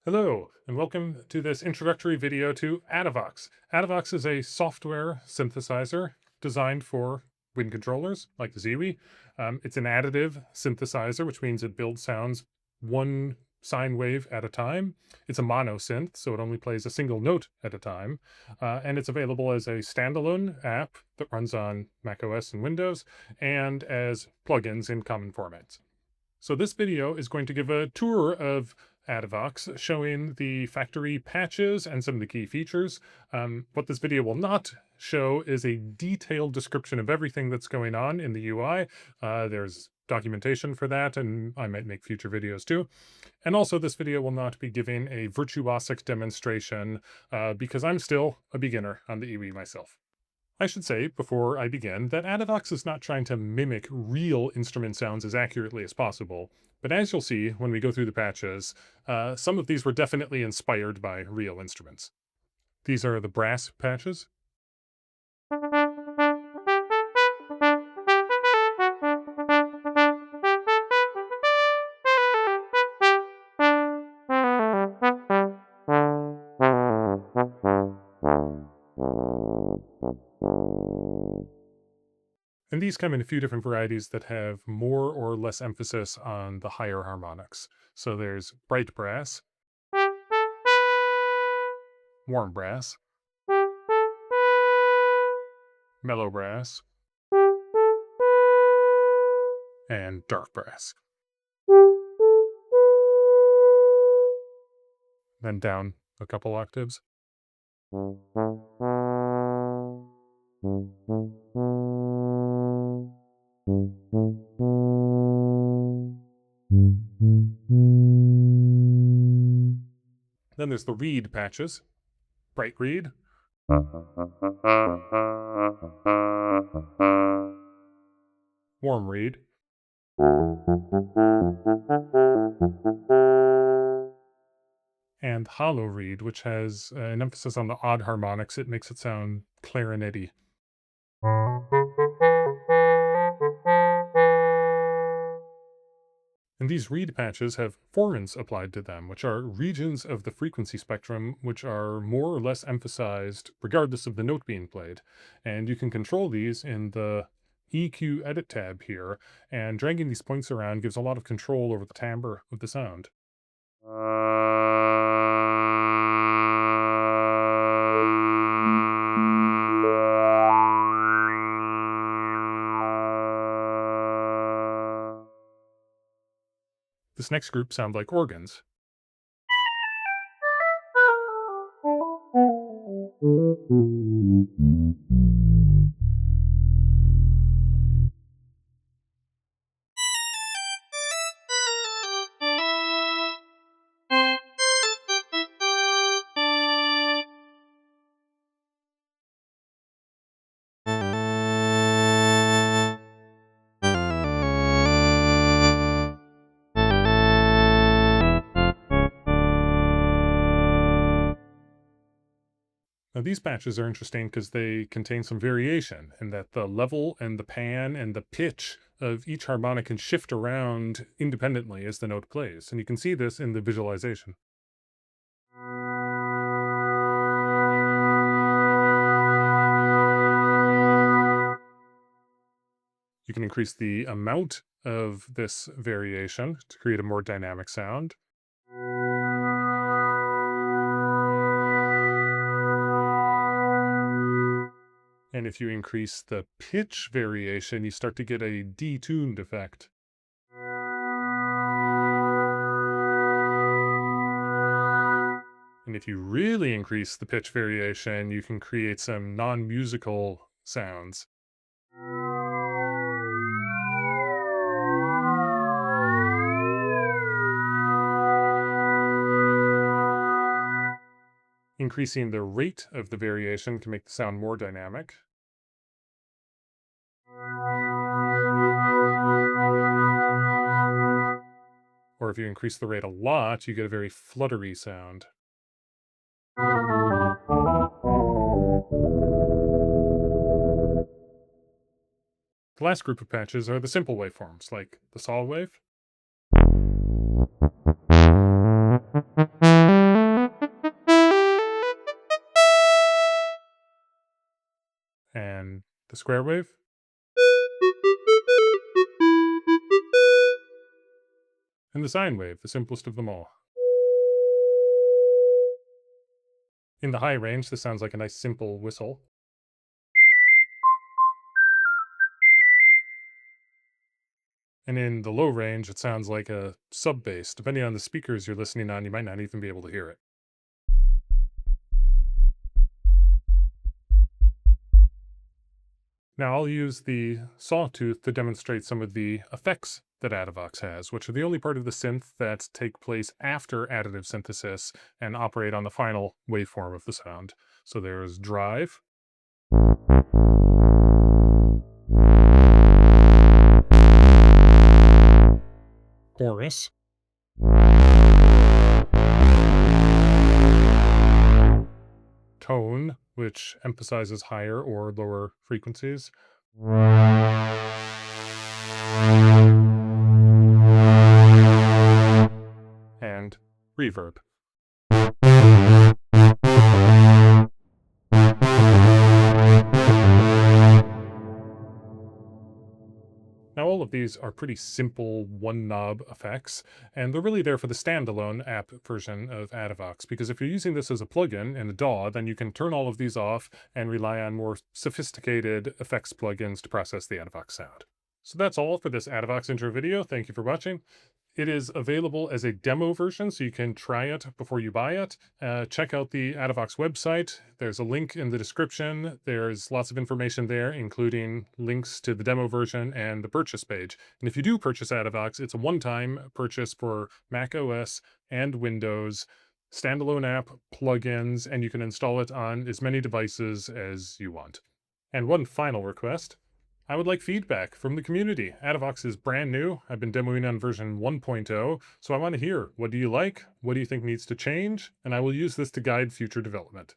Hello, and welcome to this introductory video to Addivox. Addivox is a software synthesizer designed for wind controllers, like the ZWI. It's an additive synthesizer, which means it builds sounds one sine wave at a time. It's a monosynth, so it only plays a single note at a time. And it's available as a standalone app that runs on macOS and Windows, and as plugins in common formats. So this video is going to give a tour of Addivox, showing the factory patches and some of the key features. What this video will not show is a detailed description of everything that's going on in the UI. There's documentation for that, and I might make future videos too. And also, this video will not be giving a virtuosic demonstration because I'm still a beginner on the EWI myself. I should say, before I begin, that Addivox is not trying to mimic real instrument sounds as accurately as possible, but as you'll see when we go through the patches, some of these were definitely inspired by real instruments. These are the brass patches. And these come in a few different varieties that have more or less emphasis on the higher harmonics. So there's bright brass, warm brass, mellow brass, and dark brass. Then down a couple octaves. Then there's the reed patches. Bright reed. Warm reed. And hollow reed, which has an emphasis on the odd harmonics. It makes it sound clarinety. And these reed patches have formants applied to them, which are regions of the frequency spectrum which are more or less emphasized regardless of the note being played. And you can control these in the EQ Edit tab here, and dragging these points around gives a lot of control over the timbre of the sound. This next group sound like organs. Now these patches are interesting because they contain some variation in that the level and the pan and the pitch of each harmonic can shift around independently as the note plays. And you can see this in the visualization. You can increase the amount of this variation to create a more dynamic sound. And if you increase the pitch variation, you start to get a detuned effect. And if you really increase the pitch variation, you can create some non-musical sounds. Increasing the rate of the variation can make the sound more dynamic. Or if you increase the rate a lot, you get a very fluttery sound. The last group of patches are the simple waveforms, like the saw wave. the square wave, and the sine wave, the simplest of them all. In the high range, this sounds like a nice simple whistle. And in the low range, it sounds like a sub bass. Depending on the speakers you're listening on, you might not even be able to hear it. Now I'll use the sawtooth to demonstrate some of the effects that Addivox has, which are the only part of the synth that take place after additive synthesis and operate on the final waveform of the sound. So there's drive, chorus, tone, which emphasizes higher or lower frequencies, and reverb. Now all of these are pretty simple one-knob effects, and they're really there for the standalone app version of Addivox, because if you're using this as a plugin in a DAW, then you can turn all of these off and rely on more sophisticated effects plugins to process the Addivox sound. So that's all for this Addivox intro video. Thank you for watching. It is available as a demo version, so you can try it before you buy it. Check out the Addivox website. There's a link in the description. There's lots of information there, including links to the demo version and the purchase page. And if you do purchase Addivox, it's a one-time purchase for macOS and Windows, standalone app, plugins, and you can install it on as many devices as you want. And one final request. I would like feedback from the community. Addivox is brand new. I've been demoing on version 1.0, so I want to hear, what do you like? What do you think needs to change? And I will use this to guide future development.